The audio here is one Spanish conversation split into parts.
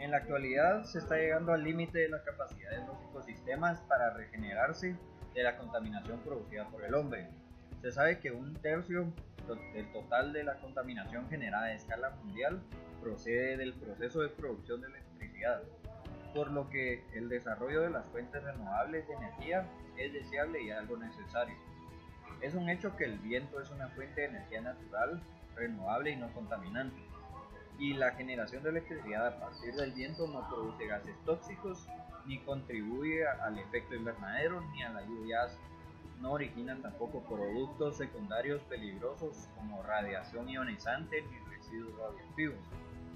En la actualidad se está llegando al límite de la capacidad de los ecosistemas para regenerarse de la contaminación producida por el hombre. Se sabe que un tercio del total de la contaminación generada a escala mundial procede del proceso de producción de electricidad, por lo que el desarrollo de las fuentes renovables de energía es deseable y algo necesario. Es un hecho que el viento es una fuente de energía natural, renovable y no contaminante, y la generación de electricidad a partir del viento no produce gases tóxicos, ni contribuye al efecto invernadero ni a la lluvia ácida. No originan tampoco productos secundarios peligrosos como radiación ionizante ni residuos radioactivos.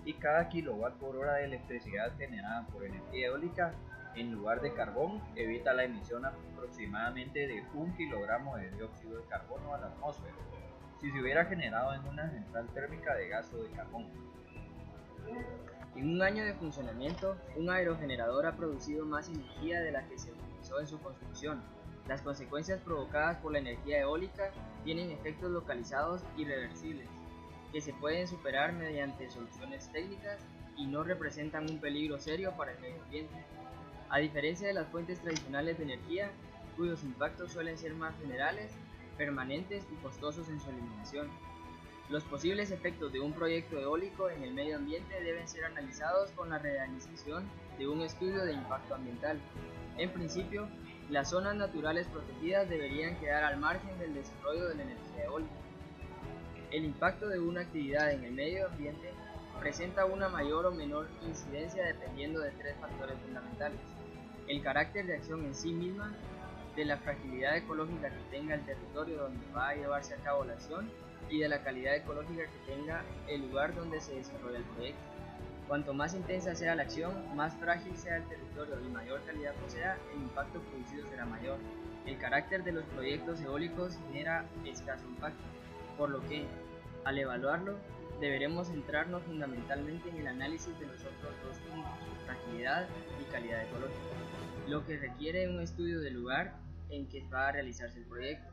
Y cada kilowatt por hora de electricidad generada por energía eólica en lugar de carbón evita la emisión aproximadamente de 1 kilogramo de dióxido de carbono a la atmósfera, si se hubiera generado en una central térmica de gas o de carbón. En un año de funcionamiento, un aerogenerador ha producido más energía de la que se utilizó en su construcción. Las consecuencias provocadas por la energía eólica tienen efectos localizados irreversibles, que se pueden superar mediante soluciones técnicas y no representan un peligro serio para el medio ambiente. A diferencia de las fuentes tradicionales de energía, cuyos impactos suelen ser más generales, permanentes y costosos en su eliminación. Los posibles efectos de un proyecto eólico en el medio ambiente deben ser analizados con la realización de un estudio de impacto ambiental. En principio, las zonas naturales protegidas deberían quedar al margen del desarrollo de la energía eólica. El impacto de una actividad en el medio ambiente presenta una mayor o menor incidencia dependiendo de 3 factores fundamentales: el carácter de acción en sí misma, de la fragilidad ecológica que tenga el territorio donde va a llevarse a cabo la acción y de la calidad ecológica que tenga el lugar donde se desarrolla el proyecto. Cuanto más intensa sea la acción, más frágil sea el territorio y mayor calidad posea, el impacto producido será mayor. El carácter de los proyectos eólicos genera escaso impacto, por lo que, al evaluarlo, deberemos centrarnos fundamentalmente en el análisis de los otros 2 puntos, fragilidad y calidad ecológica, lo que requiere un estudio del lugar en que va a realizarse el proyecto.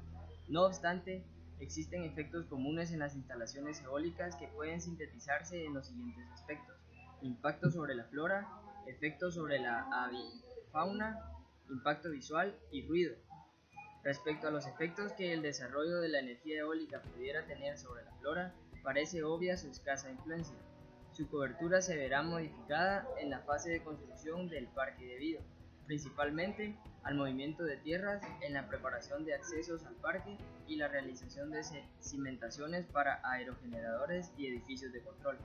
No obstante, existen efectos comunes en las instalaciones eólicas que pueden sintetizarse en los siguientes aspectos: impacto sobre la flora, efectos sobre la avifauna, impacto visual y ruido. Respecto a los efectos que el desarrollo de la energía eólica pudiera tener sobre la flora, parece obvia su escasa influencia. Su cobertura se verá modificada en la fase de construcción del parque debido, principalmente al movimiento de tierras en la preparación de accesos al parque y la realización de cimentaciones para aerogeneradores y edificios de control.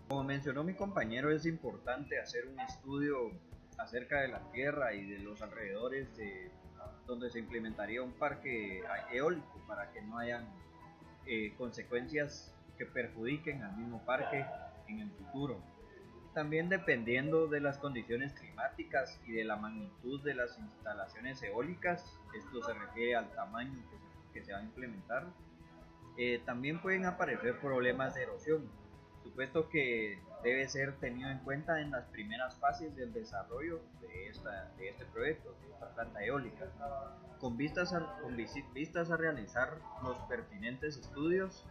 Como mencionó mi compañero, es importante hacer un estudio acerca de la tierra y de los alrededores de donde se implementaría un parque eólico para que no hayan consecuencias que perjudiquen al mismo parque en el futuro. También, dependiendo de las condiciones climáticas y de la magnitud de las instalaciones eólicas, esto se refiere al tamaño que se va a implementar, también pueden aparecer problemas de erosión, supuesto que debe ser tenido en cuenta en las primeras fases del desarrollo de este proyecto, de esta planta eólica, con vistas a realizar los pertinentes estudios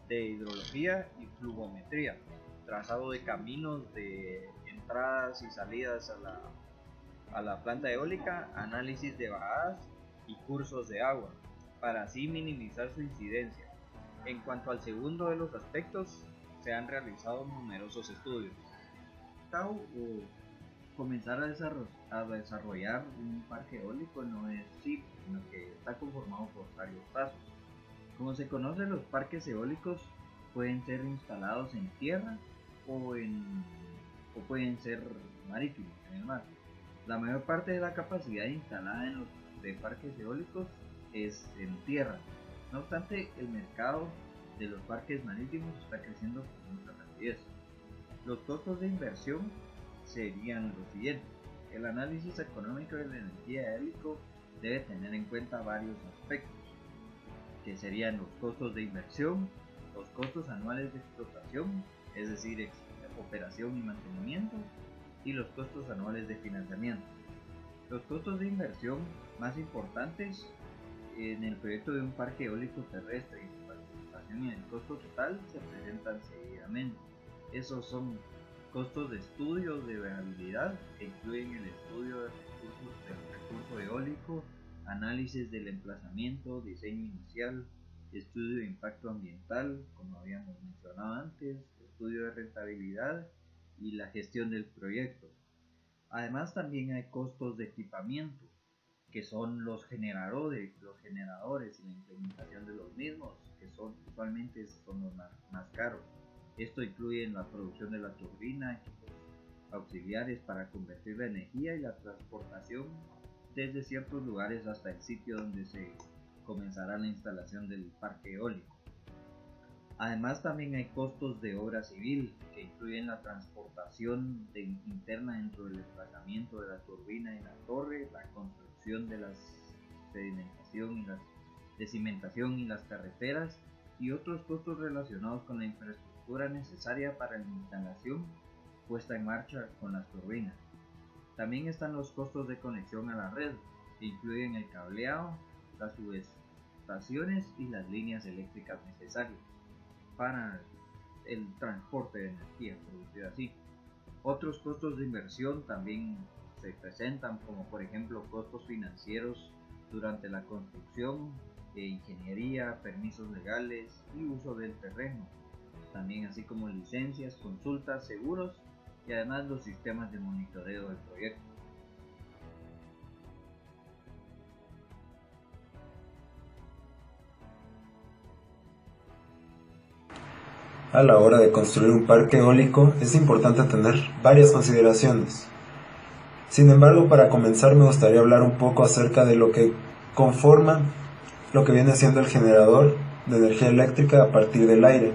de hidrología y pluviometría, trazado de caminos de entradas y salidas a la planta eólica, análisis de bajadas y cursos de agua, para así minimizar su incidencia. En cuanto al segundo de los aspectos, se han realizado numerosos estudios. Comenzar a desarrollar un parque eólico no es simple, sino que está conformado por varios pasos. Como se conoce, los parques eólicos pueden ser instalados en tierra o pueden ser marítimos, en el mar. La mayor parte de la capacidad instalada en los de parques eólicos es en tierra. No obstante, el mercado de los parques marítimos está creciendo con mucha rapidez. Los costos de inversión serían los siguientes. El análisis económico de la energía eólica debe tener en cuenta varios aspectos, que serían los costos de inversión, los costos anuales de explotación, es decir, operación y mantenimiento, y los costos anuales de financiamiento. Los costos de inversión más importantes en el proyecto de un parque eólico terrestre y su participación en el costo total se presentan seguidamente. Esos son Costos de estudios de viabilidad que incluyen el estudio del recurso eólico, análisis del emplazamiento, diseño inicial, estudio de impacto ambiental, como habíamos mencionado antes, estudio de rentabilidad y la gestión del proyecto. Además también hay costos de equipamiento, que son los generadores y la implementación de los mismos, que usualmente son los más caros. Esto incluye la producción de la turbina, equipos auxiliares para convertir la energía y la transportación desde ciertos lugares hasta el sitio donde se comenzará la instalación del parque eólico. Además también hay costos de obra civil que incluyen la transportación interna dentro del desplazamiento de la turbina en la torre, la construcción de la cimentación y las carreteras y otros costos relacionados con la infraestructura necesaria para la instalación puesta en marcha con las turbinas. También están los costos de conexión a la red, que incluyen el cableado, las subestaciones y las líneas eléctricas necesarias para el transporte de energía producida así. Otros costos de inversión también se presentan, como por ejemplo costos financieros durante la construcción, ingeniería, permisos legales y uso del terreno, también así como licencias, consultas, seguros y además los sistemas de monitoreo del proyecto. A la hora de construir un parque eólico es importante tener varias consideraciones. Sin embargo, para comenzar me gustaría hablar un poco acerca de lo que conforma lo que viene siendo el generador de energía eléctrica a partir del aire.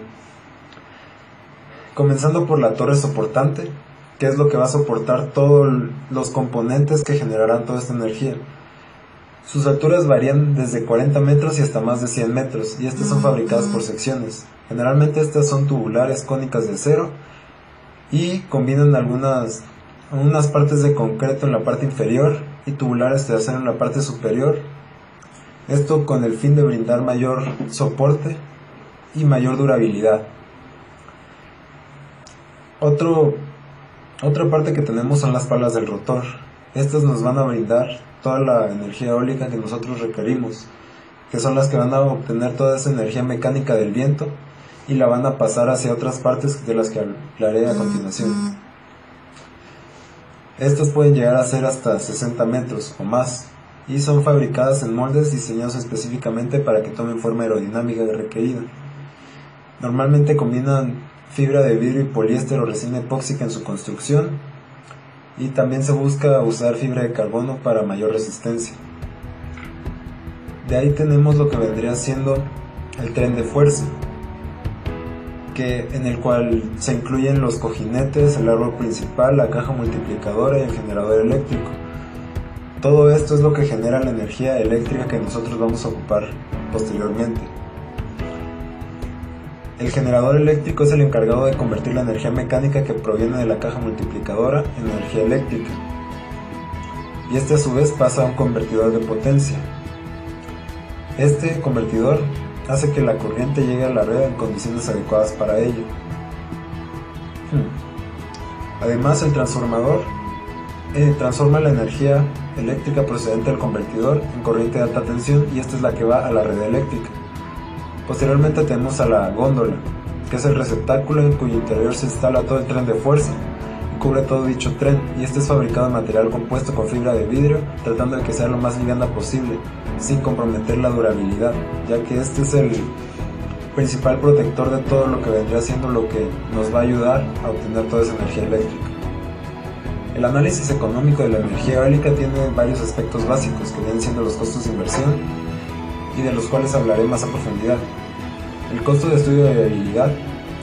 Comenzando por la torre soportante, que es lo que va a soportar todos los componentes que generarán toda esta energía. Sus alturas varían desde 40 metros y hasta más de 100 metros, y estas son fabricadas por secciones. Generalmente estas son tubulares cónicas de acero y combinan unas partes de concreto en la parte inferior y tubulares de acero en la parte superior. Esto con el fin de brindar mayor soporte y mayor durabilidad. Otra parte que tenemos son las palas del rotor. Estas nos van a brindar toda la energía eólica que nosotros requerimos, que son las que van a obtener toda esa energía mecánica del viento y la van a pasar hacia otras partes de las que hablaré a continuación. Estas pueden llegar a ser hasta 60 metros o más y son fabricadas en moldes diseñados específicamente para que tomen forma aerodinámica requerida. Normalmente combinan fibra de vidrio y poliéster o resina epóxica en su construcción, y también se busca usar fibra de carbono para mayor resistencia. De ahí tenemos lo que vendría siendo el tren de fuerza, en el cual se incluyen los cojinetes, el árbol principal, la caja multiplicadora y el generador eléctrico. Todo esto es lo que genera la energía eléctrica que nosotros vamos a ocupar posteriormente. El generador eléctrico es el encargado de convertir la energía mecánica que proviene de la caja multiplicadora en energía eléctrica, y este a su vez pasa a un convertidor de potencia. Este convertidor hace que la corriente llegue a la red en condiciones adecuadas para ello. Además, el transformador transforma la energía eléctrica procedente del convertidor en corriente de alta tensión, y esta es la que va a la red eléctrica. Posteriormente tenemos a la góndola, que es el receptáculo en cuyo interior se instala todo el tren de fuerza y cubre todo dicho tren, y este es fabricado en material compuesto con fibra de vidrio, tratando de que sea lo más liviana posible, sin comprometer la durabilidad, ya que este es el principal protector de todo lo que vendría siendo lo que nos va a ayudar a obtener toda esa energía eléctrica. El análisis económico de la energía eólica tiene varios aspectos básicos, que vienen siendo los costos de inversión, y de los cuales hablaré más a profundidad. El costo de estudio de viabilidad,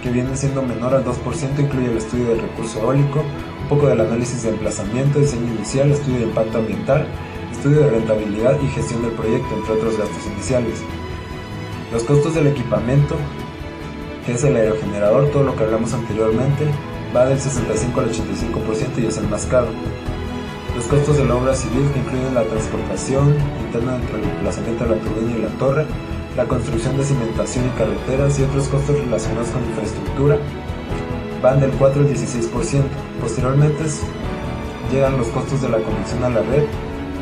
que viene siendo menor al 2%, incluye el estudio del recurso eólico, un poco del análisis de emplazamiento, diseño inicial, estudio de impacto ambiental, estudio de rentabilidad y gestión del proyecto, entre otros gastos iniciales. Los costos del equipamiento, que es el aerogenerador, todo lo que hablamos anteriormente, va del 65 al 85% y es el más caro. Los costos de la obra civil, que incluyen la transportación interna entre el emplazamiento de la turbina y la torre, la construcción de cimentación y carreteras y otros costos relacionados con infraestructura. van del 4 al 16%. Posteriormente llegan los costos de la conexión a la red,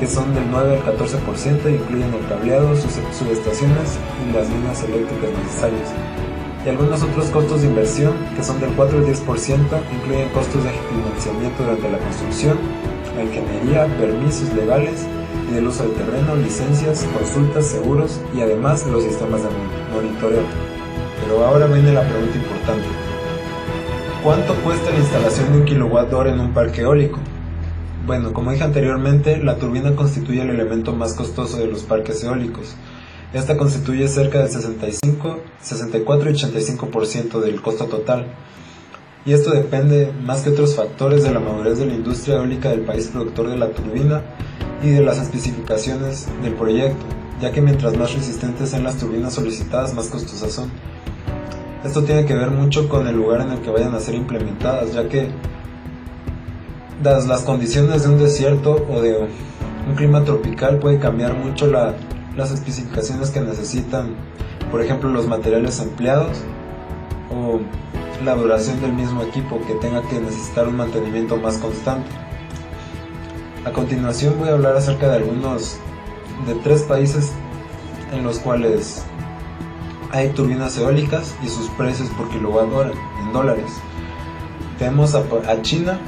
que son del 9 al 14%, incluyen el cableado, subestaciones y las líneas eléctricas necesarias. Y algunos otros costos de inversión, que son del 4 al 10%, incluyen costos de financiamiento durante la construcción, la ingeniería, permisos legales y del uso del terreno, licencias, consultas, seguros y además los sistemas de monitoreo. Pero ahora viene la pregunta importante. ¿Cuánto cuesta la instalación de 1 kWh en un parque eólico? Bueno, como dije anteriormente, la turbina constituye el elemento más costoso de los parques eólicos. Esta constituye cerca del 64 y 85% del costo total. Y esto depende, más que otros factores, de la madurez de la industria eólica del país productor de la turbina y de las especificaciones del proyecto, ya que mientras más resistentes sean las turbinas solicitadas, más costosas son. Esto tiene que ver mucho con el lugar en el que vayan a ser implementadas, ya que dadas las condiciones de un desierto o de un clima tropical puede cambiar mucho las especificaciones que necesitan, por ejemplo los materiales empleados o la duración del mismo equipo, que tenga que necesitar un mantenimiento más constante. A continuación voy a hablar acerca de tres países en los cuales hay turbinas eólicas y sus precios por kilowatt-hora en dólares. Tenemos a China,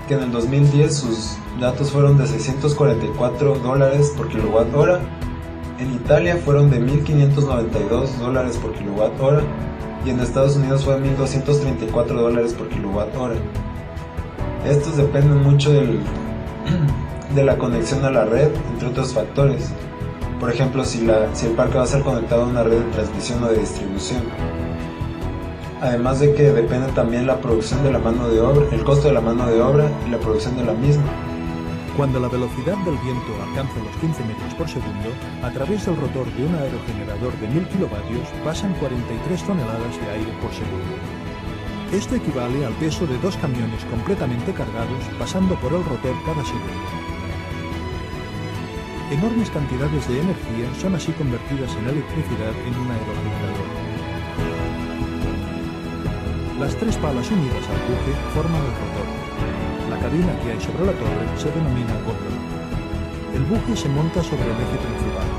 que en el 2010 sus datos fueron de $644 por kilowatt-hora. En Italia fueron de $1.592 por kilowatt-hora y en Estados Unidos fue de $1.234 por kilowatt-hora. Estos dependen mucho de la conexión a la red, entre otros factores. Por ejemplo, si el parque va a ser conectado a una red de transmisión o de distribución. Además de que depende también la producción de la mano de obra, el costo de la mano de obra y la producción de la misma. Cuando la velocidad del viento alcanza los 15 metros por segundo, a través del rotor de un aerogenerador de 1000 kilovatios pasan 43 toneladas de aire por segundo. Esto equivale al peso de 2 camiones completamente cargados pasando por el rotor cada segundo. Enormes cantidades de energía son así convertidas en electricidad en un aerogenerador. Las 3 palas unidas al buje forman el rotor. La cabina que hay sobre la torre se denomina góndola. El buje se monta sobre el eje principal.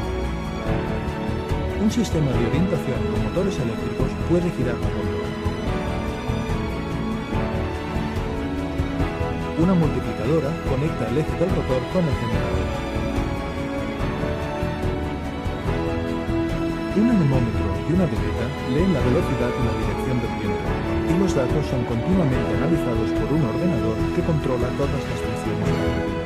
Un sistema de orientación con motores eléctricos puede girar la góndola. Una multiplicadora conecta el eje del rotor con el generador. Un anemómetro y una veleta leen la velocidad y la dirección del viento, y los datos son continuamente analizados por un ordenador que controla todas las funciones de la turbina.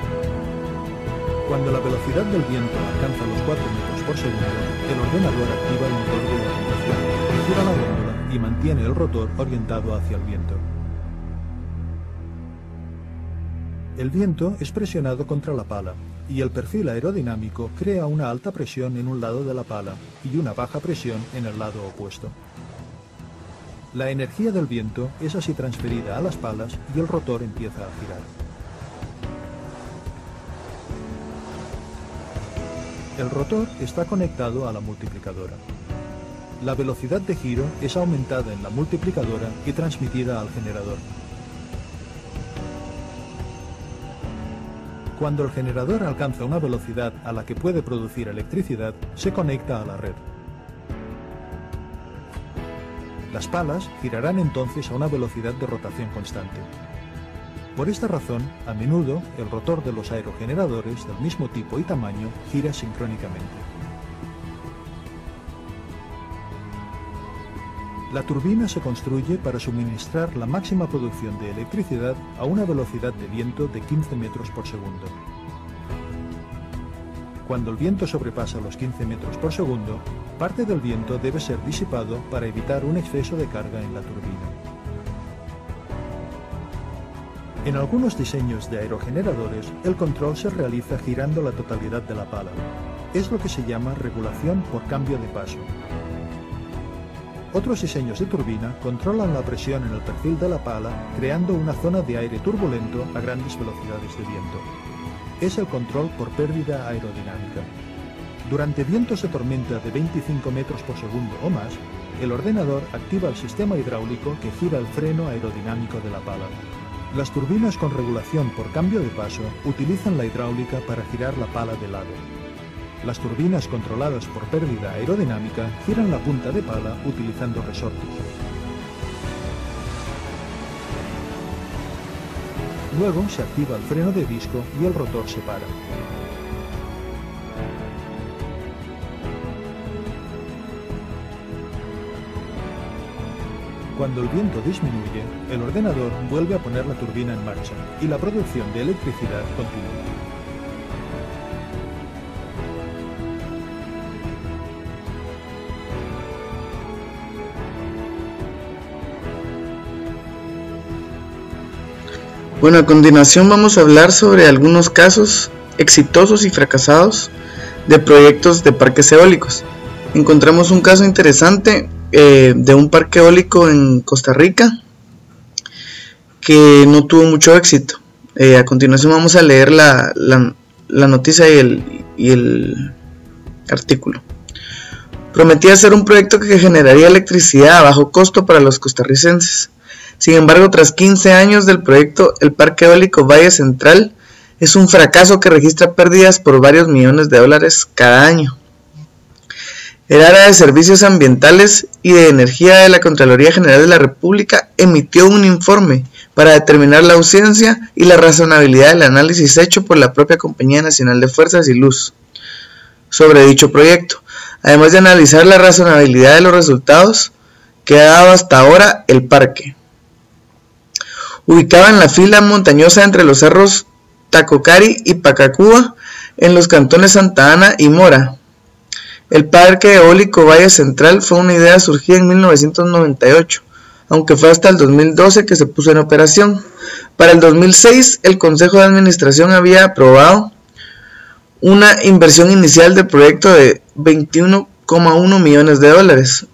Cuando la velocidad del viento alcanza los 4 metros por segundo, el ordenador activa el motor de orientación, gira la góndola y mantiene el rotor orientado hacia el viento. El viento es presionado contra la pala, y el perfil aerodinámico crea una alta presión en un lado de la pala y una baja presión en el lado opuesto. La energía del viento es así transferida a las palas y el rotor empieza a girar. El rotor está conectado a la multiplicadora. La velocidad de giro es aumentada en la multiplicadora y transmitida al generador. Cuando el generador alcanza una velocidad a la que puede producir electricidad, se conecta a la red. Las palas girarán entonces a una velocidad de rotación constante. Por esta razón, a menudo el rotor de los aerogeneradores del mismo tipo y tamaño gira sincrónicamente. La turbina se construye para suministrar la máxima producción de electricidad a una velocidad de viento de 15 metros por segundo. Cuando el viento sobrepasa los 15 metros por segundo, parte del viento debe ser disipado para evitar un exceso de carga en la turbina. En algunos diseños de aerogeneradores, el control se realiza girando la totalidad de la pala. Es lo que se llama regulación por cambio de paso. Otros diseños de turbina controlan la presión en el perfil de la pala, creando una zona de aire turbulento a grandes velocidades de viento. Es el control por pérdida aerodinámica. Durante vientos de tormenta de 25 metros por segundo o más, el ordenador activa el sistema hidráulico que gira el freno aerodinámico de la pala. Las turbinas con regulación por cambio de paso utilizan la hidráulica para girar la pala de lado. Las turbinas controladas por pérdida aerodinámica giran la punta de pala utilizando resortes. Luego se activa el freno de disco y el rotor se para. Cuando el viento disminuye, el ordenador vuelve a poner la turbina en marcha y la producción de electricidad continúa. Bueno, a continuación vamos a hablar sobre algunos casos exitosos y fracasados de proyectos de parques eólicos. Encontramos un caso interesante de un parque eólico en Costa Rica que no tuvo mucho éxito. A continuación vamos a leer la noticia y el artículo. Prometía ser un proyecto que generaría electricidad a bajo costo para los costarricenses. Sin embargo, tras 15 años del proyecto, el parque eólico Valle Central es un fracaso que registra pérdidas por varios millones de dólares cada año. El área de servicios ambientales y de energía de la Contraloría General de la República emitió un informe para determinar la ausencia y la razonabilidad del análisis hecho por la propia Compañía Nacional de Fuerzas y Luz sobre dicho proyecto, además de analizar la razonabilidad de los resultados que ha dado hasta ahora el parque. Ubicado en la fila montañosa entre los cerros Tacocari y Pacacúa, en los cantones Santa Ana y Mora, el parque eólico Valle Central fue una idea surgida en 1998, aunque fue hasta el 2012 que se puso en operación. Para el 2006, el Consejo de Administración había aprobado una inversión inicial del proyecto de 21,1 millones de dólares.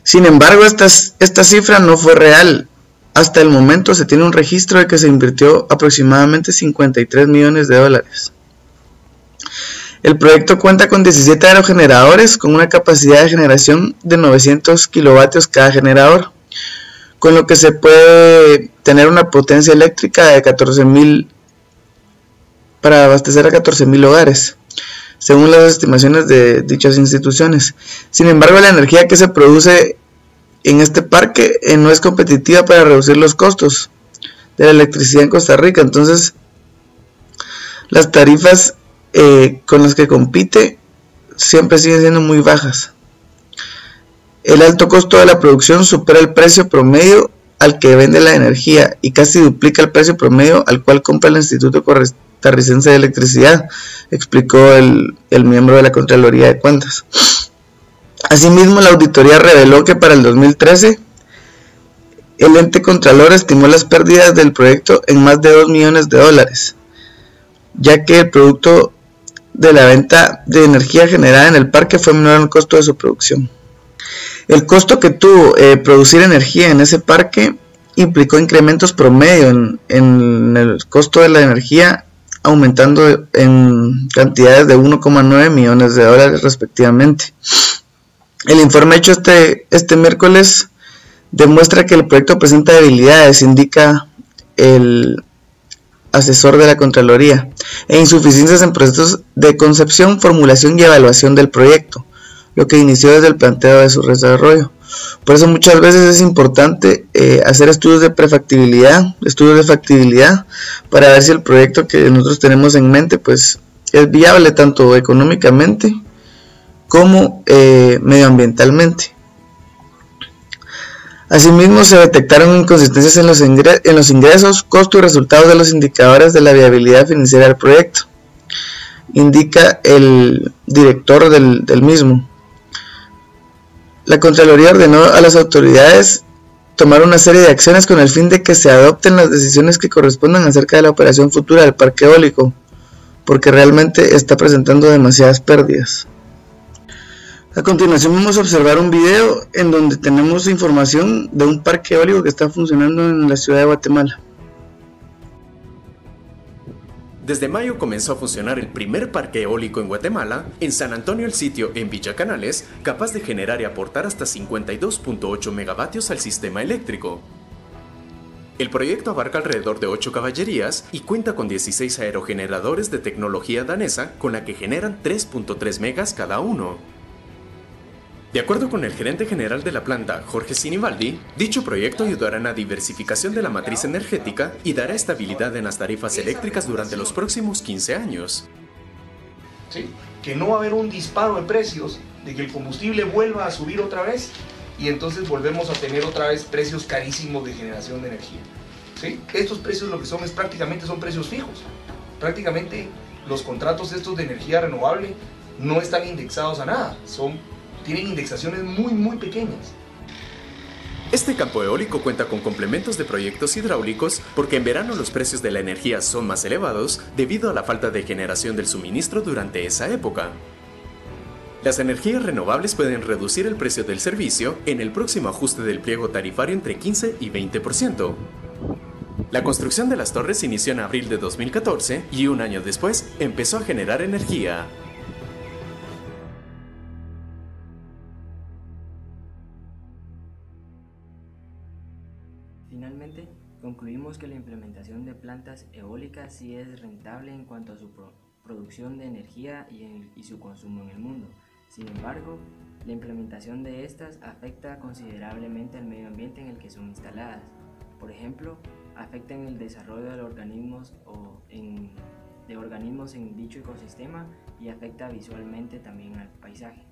Sin embargo, esta cifra no fue real. Hasta el momento se tiene un registro de que se invirtió aproximadamente 53 millones de dólares. El proyecto cuenta con 17 aerogeneradores con una capacidad de generación de 900 kilovatios cada generador, con lo que se puede tener una potencia eléctrica de 14.000 para abastecer a 14.000 hogares, según las estimaciones de dichas instituciones. Sin embargo, la energía que se produce en este parque no es competitiva para reducir los costos de la electricidad en Costa Rica. Entonces, las tarifas con las que compite siempre siguen siendo muy bajas. El alto costo de la producción supera el precio promedio al que vende la energía y casi duplica el precio promedio al cual compra el Instituto Costarricense de Electricidad, explicó el miembro de la Contraloría de Cuentas. Asimismo, la auditoría reveló que para el 2013 el ente contralor estimó las pérdidas del proyecto en más de 2 millones de dólares, ya que el producto de la venta de energía generada en el parque fue menor al costo de su producción. El costo que tuvo producir energía en ese parque implicó incrementos promedio en el costo de la energía, aumentando en cantidades de 1,9 millones de dólares respectivamente. El informe hecho este miércoles demuestra que el proyecto presenta debilidades, indica el asesor de la Contraloría, e insuficiencias en procesos de concepción, formulación y evaluación del proyecto, lo que inició desde el planteo de su desarrollo. Por eso muchas veces es importante hacer estudios de factibilidad, para ver si el proyecto que nosotros tenemos en mente pues es viable tanto económicamente como medioambientalmente. Asimismo, se detectaron inconsistencias en los ingresos, costos y resultados de los indicadores de la viabilidad financiera del proyecto, indica el director del mismo. La Contraloría ordenó a las autoridades tomar una serie de acciones con el fin de que se adopten las decisiones que correspondan acerca de la operación futura del parque eólico, porque realmente está presentando demasiadas pérdidas. A continuación vamos a observar un video en donde tenemos información de un parque eólico que está funcionando en la ciudad de Guatemala. Desde mayo comenzó a funcionar el primer parque eólico en Guatemala, en San Antonio el sitio en Villa Canales, capaz de generar y aportar hasta 52.8 megavatios al sistema eléctrico. El proyecto abarca alrededor de 8 caballerías y cuenta con 16 aerogeneradores de tecnología danesa con la que generan 3.3 megas cada uno. De acuerdo con el gerente general de la planta, Jorge Sinibaldi, dicho proyecto ayudará en la diversificación de la matriz energética y dará estabilidad en las tarifas eléctricas durante los próximos 15 años. ¿Sí? Que no va a haber un disparo de precios, de que el combustible vuelva a subir otra vez y entonces volvemos a tener otra vez precios carísimos de generación de energía. ¿Sí? Estos precios lo que son es prácticamente son precios fijos. Prácticamente los contratos estos de energía renovable no están indexados a nada, tienen indexaciones muy pequeñas. Este campo eólico cuenta con complementos de proyectos hidráulicos porque en verano los precios de la energía son más elevados debido a la falta de generación del suministro durante esa época. Las energías renovables pueden reducir el precio del servicio en el próximo ajuste del pliego tarifario entre 15 y 20%. La construcción de las torres inició en abril de 2014 y un año después empezó a generar energía. Finalmente, concluimos que la implementación de plantas eólicas sí es rentable en cuanto a su producción de energía y su consumo en el mundo. Sin embargo, la implementación de estas afecta considerablemente al medio ambiente en el que son instaladas. Por ejemplo, afectan el desarrollo de organismos en dicho ecosistema y afecta visualmente también al paisaje.